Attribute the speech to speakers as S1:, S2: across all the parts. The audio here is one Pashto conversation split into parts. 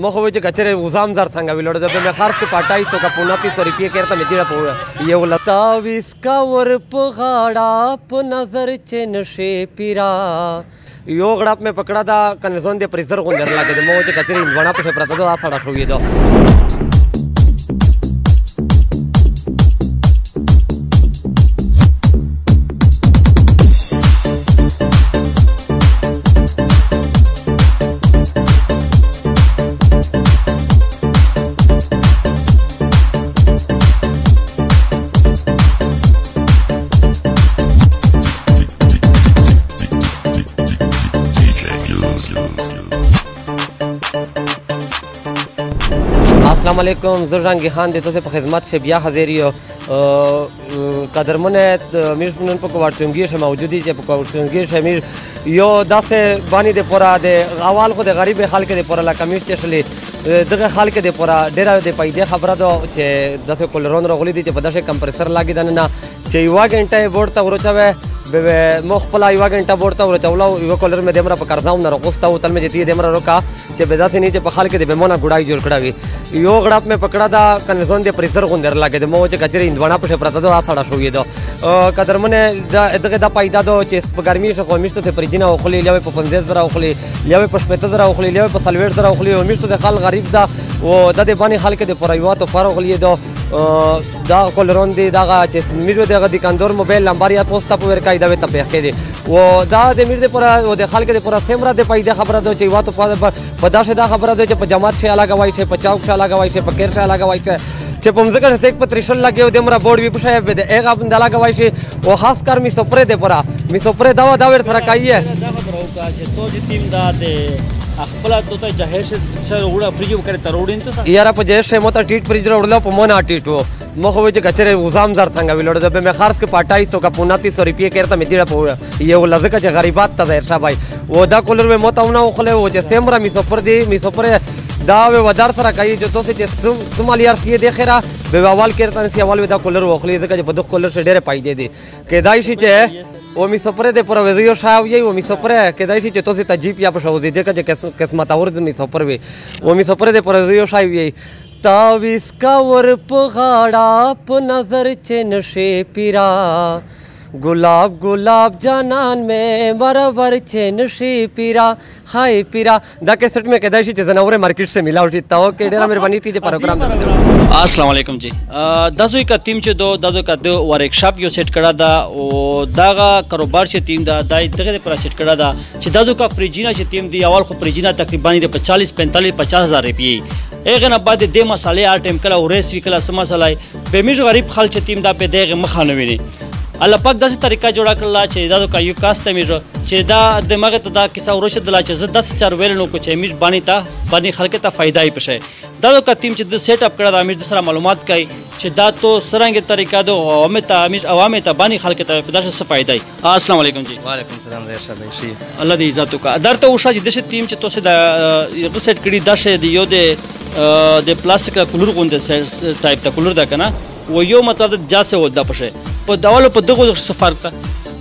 S1: مخوي چې کچره وزام زر څنګه ویلوړ زه به خرڅ کې 2800 کا 2900 روپیه کړه مې دیړه په یو لتا ویس کا ور په غاړه په نظر چې نشي پیرا یو غړپ مې پکړه دا کنزون دې پریزر غوندر لاګې د مو چې کچره انځونا په پرته دا سړا شوې ده السلام علیکم زه ژنگی خان دی تاسو په خدمت شه بیا حاضر یو قدرمن میر نن په کوارټنګي شه موجودی چې په کوارټنګي شه میر یو داسې باندې د پورا د اول خو د غریب خلک د پورا لکمیش چشلې دغه خلک د پورا ډیره د پیدا خبره ده چې داسې کولرون راغلي دي چې په داسې کمپریسر لاګي دنه چې یو غنټه بورډ ته ورچوي به مخ په لا یو غنټه بورډ ته ورچولو یو کولر مې دمره په قرضاو نه راغوسته او تل مې دې دمره روکا چې به داسې نه چې په خلک د بمونه ګډای جوړ کړاوي یو غړپ مې پکړه دا کنزون دې پریزر غوندر لاګې د مو چې کچري انځونا په پرته دا سړا شوې ده قدرمن دغه دا پیدا ده چې په ګرمي شو خو میشته ته پرجینه او خلی لیوي په 15000 او خلی لیوي په 15000 او خلی لیوي په 30000 او خلی میشته د خل غریب ده او د دې باندې خلک د پرایوات او فارغ لیدو دا کولرون دی دا چې میرو دغه دکاندار موبایل نمبر یا پوسټ په ورکای دا ته پیښ کړي و دا د میر د پر او د خلک د پر سیمرا د پیدا خبره ده چې واته په داسې دا خبره ده چې په جماعت شه علاقه وای شه په چوک شه علاقه وای شه په کیر شه علاقه وای شه چې په مزګر څخه په ترشل لګي او د مر بورډ وی پښه به د هغه بند علاقه وای شه او خاص کر می سپره د پر می سپره دا ور سره کایه
S2: دا خبره وکړه چې تو د ټیم دا د خپل ته جهش چې وړه فریج وکړه تروړین ته
S1: یاره په جهش مو ته ټیټ فریج وړل په مون اټیټو مخوي چې کچره وزام زر څنګه ویلوړ زه به خرڅ کې 2800 کا 2900 روپیه کړه مې دیړه په یو لزکه چې غریبات ته ظاهر شابای و دا کولر مې موتاونه خله و چې سیمرا می سفر دی می سفر دا و ودار سره کوي چې تاسو چې تمال یار سی دی خیره به اول کړه سی اول دا کولر وخلی ځکه چې په دغه کولر ډېر پایدې دي کېدای شي چې و می سفر د پرويزیو شاو یي و می سفر کېدای شي چې تاسو تجیب یا په شو دي چې قسمت اور می سفر وي و می سفر د پرويزیو شاو یي تاویس کا ور په غاړه په نظر چې نشي پیرا گلاب گلاب جانان میں مرور چې نشي پیرا خای پیرا دا کیسټ میں کېدای شي چې زناور مارکیټ سے ملاوټی تاو کې ډیره مهرباني تي پروګرام درته
S2: السلام علیکم جی داسوی کا ټیم چې داسو کا د ورک شاپ یو سیټ کړه دا او داغه کاروبار چې ټیم دا دای دغه پر سیټ کړه دا چې داسو کا فریجینا چې ټیم دی اول خو فریجینا تقریبا 40 45 50000 روپیه اغه نه بعد د مسالې اټم کله ورس وی کله سم مسالې به میج غریب خلک چې ټیم دا په دغه مخانه ویني الله پاک داسې طریقه جوړه کړله چې دا د یو کاسته میژه چې دا دماغ ته دا کیسه ورشه دلا چې زه 10 4 ویل نو کو چې میژ باندې خلک ته فائدای پشه دا د ټیم چې د سیټ اپ کړه د میژ سره معلومات کوي چې دا تو سرنګ طریقه د عوامه ته باندې خلک ته په داسې څه فائدای السلام علیکم جی
S1: وعلیکم السلام زهر شاه شي
S2: الله دې عزت وکړه درته وشه چې د ټیم چې تاسو د سیټ کړي دا شه دی یو د پلاستیک کولر غونډه ټایپ ته کولر دا کنه و یو مطلب د جاسه ول دا پشه په داولو په دغه سفر ته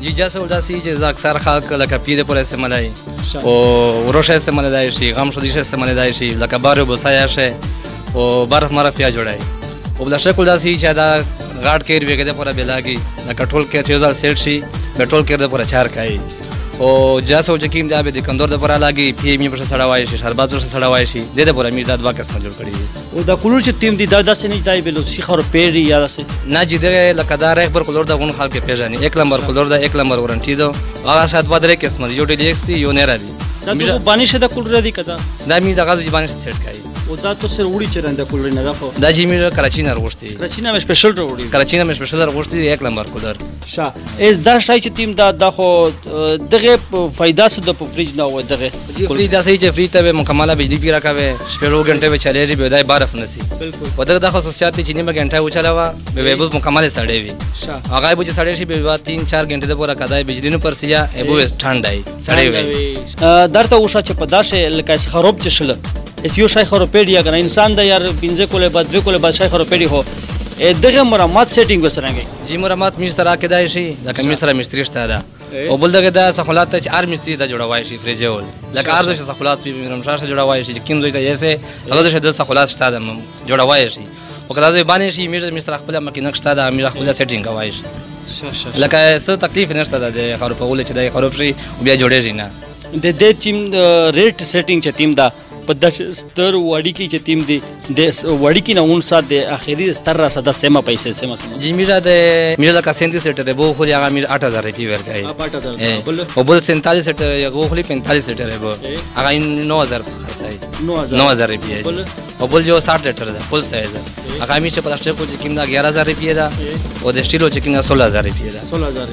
S3: جی جاسه ول دا سی چې اکثر خلک لکه پیده پر استعمالای او وروشه استعمالای شي غم شو دیشه استعمالای شي لکه بارو بوسایا شي او برف مرفیا جوړای او بل شکل دا سی چې دا غاټ کې ریګه پر بلاګي لکه ټول کې 3000 سیټ شي پټرول کې پر چار کای او جاسه ول چې کیم دا به د کندور د پر لاګي پی می پر سړاوای شي شربات پر سړاوای شي د پر امیر داد واکه سره جوړ کړی
S2: او دا کولر چې ټیم دی دا داسې نه دی بلو شي خور پیری یا داسې
S3: نه جی دغه لکه دا رخ پر کولر دا غون خلک پیژني 1 نمبر کولر دا 1 نمبر وارنټي دو هغه شاید بدره قسم یو ډی ایکس دی یو نه را دي
S2: دا باندې شه دا کولر دی کدا
S3: دا می دغه ځبانه سیټ کای
S2: او دا تو سر وړي چرنده کولر نه دا خو
S3: دا جی می کراچی نه وروشتي
S2: کراچی نه سپیشل وړي
S3: کراچی نه سپیشل وروشتي 1 نمبر کولر
S2: شا اس دا شای چې ټیم دا خو دغه فائدہ سود په فریج نه و دغه
S3: فریج دا صحیح چې فریج ته مکمله بجلی پیرا کاوه شپږ غنټه به چلےږي به دای برف نسی
S2: بالکل
S3: و دغه د خصوصیات چې نیمه غنټه و چلاوا به به مکمله سړې وي
S2: شا
S3: هغه به سړې شي به 3-4 غنټه د پورا کدای بجلی نو پرسیا ابو ټھنډای سړې وي
S2: درته وشه چې په داشه لکه خراب چشله اس یو شای خرو پیډیا کنه انسان دا یار پنځه کوله بعد دوه کوله بعد شای خرو پیډی هو دغه مرمت سیټینګ وسرنګي
S3: جی مرمت می سره کېدای شي لکه می سره مستری شته دا او بل دغه د سہولات ته هر مستری ته جوړوای شي فریج ول لکه هر د سہولات په مرمشا ته جوړوای شي چې کیم دوی ته یې هغه د سہولات شته د جوړوای شي او کله ځای باندې شي میر مستر خپل مکینه شته د امیر خپل سیټینګ کوي شي لکه څه تکلیف نشته د خرو په ول چې د خرو شي بیا جوړیږي نه
S2: د دې ټیم ریټ سیټینګ چې ټیم دا په د ستر وړي کې چې ټیم دی د وړي کې نه اون سات د اخیری ستر را صدا سیمه پیسې سیمه
S3: جی میرا کا 37 لیٹر ہے وہ خود یہاں میرا 8000 روپے ور گئے وہ بول 47 لیٹر ہے وہ خود 45 لیٹر ہے وہ اگا 9000 خرچ ہے 9000 روپے ہے اور بول جو 60 لیٹر ہے فل سائز ہے اگا می سے پلاسٹر کو چکن دا 11000 روپے دا اور د سٹیلو چکن دا 16000 روپے دا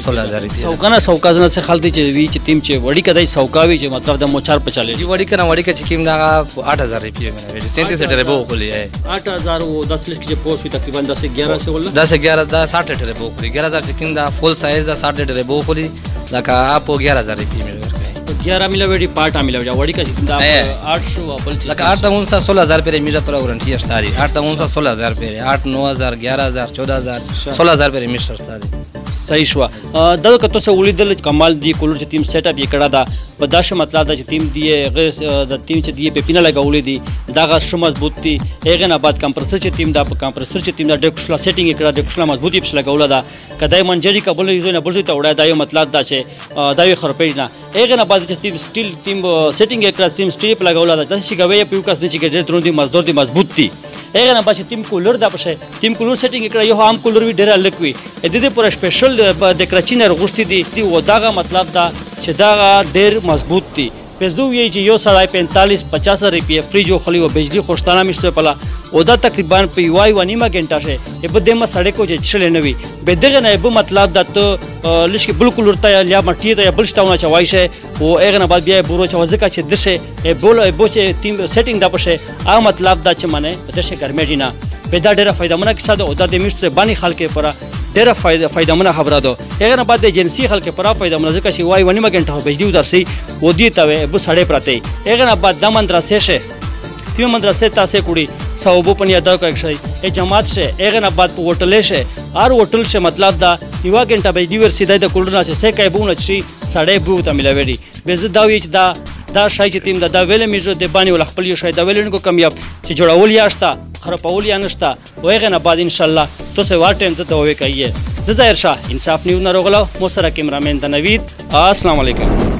S3: 16000 روپے
S2: سوکانا سوکازنا سے خالتي چې وی چې ټیم چې وړي کدای سوکاوي چې مطلب د موچار پچاله
S3: جی وړي کنه وړي کې چکن دا 8000 روپے میں نے 37 لیٹر ہے وہ خلی ہے
S2: 8000 وہ 10 لیٹر کے پوسٹ تقریبا 10 11 سے ولا
S3: 10 11 دا 60 لیٹر ہے وہ خلی 11000 چکن دا فل سائز دا 60 لیٹر ہے وہ خلی لکه آپ 11000 روپے میں
S2: 11 ملا ویڈی پارٹا ملا وڑی کا چکن دا 800 ابل
S3: لکه 8 تا 16000 پر میرا پر ورنٹی اشتاری 8 تا 16000 پر 8 9000 11000 14000 16000 پر میرا اشتاری
S2: صحیح شو دا کته سه ولیدل کمال دی کولر چې ټیم سیټ اپ یې کړه دا په داشه مطلب دا چې ټیم دی د ټیم چې دی په پینه لګولې دي دا غا شو مضبوط دي هغه نه بعد کمپرسر چې ټیم دا په کمپرسر چې ټیم دا ډیکشلا سیټینګ یې کړه ډیکشلا مضبوطی په لګوله دا کدای منجری قبول یې نه بل ته وړای دا یو مطلب دا چې دا یو خرپېج نه هغه نه بعد چې ټیم سټیل ټیم سیټینګ یې کړه ټیم سټیل په لګوله دا چې کوي په یو کس نه چې ډېر ترون دي مزدور دي مضبوط دي هغه نه بعد ټیم کولر دا پښه ټیم کولر سیټینګ یې کړه یو عام کولر وی ډېر لکوي د دې پر سپیشل د کرچینر غوښتي دي و داغه مطلب دا چې دا ډېر مضبوط دي پزدو یی چې یو سړی 45-50 روپیه فریج او خلی او بجلی خوشتانه مشته پلا او دا تقریبا په یوای و نیمه غنټه شه په دې ما سړی کو چې چلې نوي به دغه نه به مطلب دا ته لشکې بالکل ورته یا مټی ته بل شتاونه چوي شه او هغه نه بعد بیا بورو چوځه کا چې دشه بول بو چې ټیم سیټینګ دا پشه ا مطلب دا چې منه دشه ګرمېږي نه په دا ډېره فائدہ مونږ کې ساده او دا د میشته باندې خلک پر ډېره فائدہ مونږ خبره ده هغه نه بعد د ایجنسی خلک پر فائدہ مونږ ځکه چې وای ونیمه غنټه بجلی ودرسي و دی ته به سړی پراته هغه نه بعد د مدرسې شه تیم مدرسې تاسو کوړي صوبو پنی ادا کوي شي ای جماعت شه هغه نه بعد په هوټل شه هر هوټل شه مطلب دا یو غنټه بجلی ور سیده د کولر نه شه کای بونه شي سړی بو ته ملوي به زه دا وی چې دا شای چې تیم دا ویل میجو د باندې ول خپل یو شای دا ویلن کو کمیاب چې جوړول یا شتا خرپول یا نشتا وغه نه بعد ان شاء الله تو سه وا ټیم ته وې کوي د ظاهر شاه انصاف نیو نه روغلو مو سره کیمرامین د نوید السلام علیکم